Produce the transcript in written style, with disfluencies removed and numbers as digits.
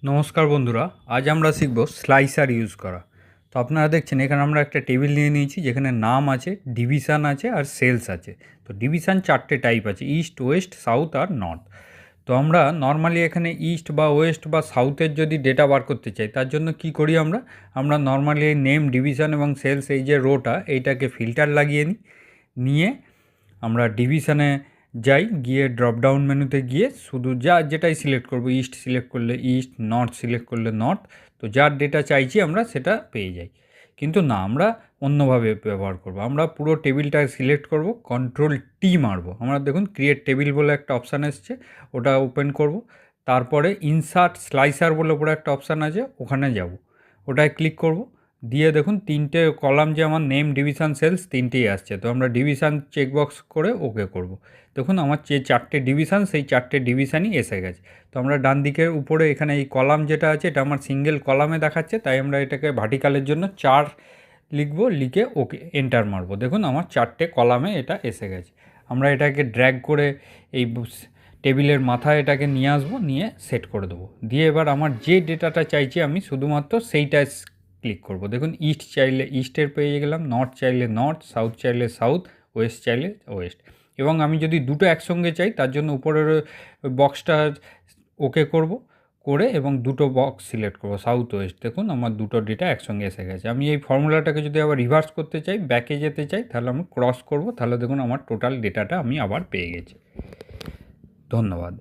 নমস্কার বন্ধুরা, আজ আমরা শিখব স্লাইসার ইউজ করা। তো আপনারা দেখছেন এখানে আমরা একটা টেবিল নিয়ে নিয়েছি, যেখানে নাম আছে, ডিভিশান আছে আর সেলস আছে। তো ডিভিশান 4টে টাইপ আছে: ইস্ট, ওয়েস্ট, সাউথ আর নর্থ। তো আমরা নর্মালি এখানে ইস্ট বা ওয়েস্ট বা সাউথের যদি ডেটা বার করতে চাই, তার জন্য কি করি আমরা নর্মালি এই নেম, ডিভিশান এবং সেলস, এই যে রোটা, এইটাকে ফিল্টার লাগিয়ে নিয়ে আমরা ডিভিশানে যাই, গিয়ে ড্রপডাউন মেনুতে গিয়ে শুধু যেটাই সিলেক্ট করব, ইস্ট সিলেক্ট করলে ইস্ট, নর্থ সিলেক্ট করলে নর্থ। তো যার ডেটা চাইছি আমরা সেটা পেয়ে যাই। কিন্তু না, আমরা অন্যভাবে ব্যবহার করব। আমরা পুরো টেবিলটা সিলেক্ট করব, কন্ট্রোল টি মারবো। আমরা দেখুন ক্রিয়েট টেবিল বলে একটা অপশান এসছে, ওটা ওপেন করব। তারপরে ইনসার্ট স্লাইসার বলে ওপরে একটা অপশান আছে, ওখানে যাব, ওটায় ক্লিক করব। দিয়ে দেখুন 3টে কলাম, যে আমার নেম, ডিভিশান, সেলস তিনটেই আসছে। তো আমরা ডিভিশান চেকবক্স করে ওকে করব। দেখুন আমার যে 4টে ডিভিশান, সেই 4টে ডিভিশানই এসে গেছে। তো আমরা ডান দিকের উপরে এখানে এই কলাম যেটা আছে, এটা আমার সিঙ্গেল কলামে দেখাচ্ছে, তাই আমরা এটাকে ভার্টিক্যালের জন্য 4 লিখব, লিখে ওকে এন্টার মারবো। দেখুন আমার 4টে কলামে এটা এসে গেছে। আমরা এটাকে ড্র্যাগ করে এই টেবিলের মাথায় এটাকে নিয়ে আসবো, নিয়ে সেট করে দেবো। দিয়ে এবার আমার যে ডেটাটা চাইছি আমি শুধুমাত্র সেইটা ক্লিক করব। দেখুন ইস্ট চাইলে ইস্টের পেয়ে গেলাম, নর্থ চাইলে নর্থ, সাউথ চাইলে সাউথ, ওয়েস্ট চাইলে ওয়েস্ট। এবং আমি যদি দুটো একসঙ্গে চাই, তার জন্য উপরের বক্সটা ওকে করব, করে এবং দুটো বক্স সিলেক্ট করব, সাউথ ওয়েস্ট। দেখুন আমার দুটো ডেটা একসঙ্গে এসে গেছে। আমি এই ফর্মুলাটাকে যদি আবার রিভার্স করতে চাই, ব্যাকে যেতে চাই, তাহলে আমি ক্রস করব, তাহলে দেখুন আমার টোটাল ডেটাটা আমি আবার পেয়ে গেছি। ধন্যবাদ।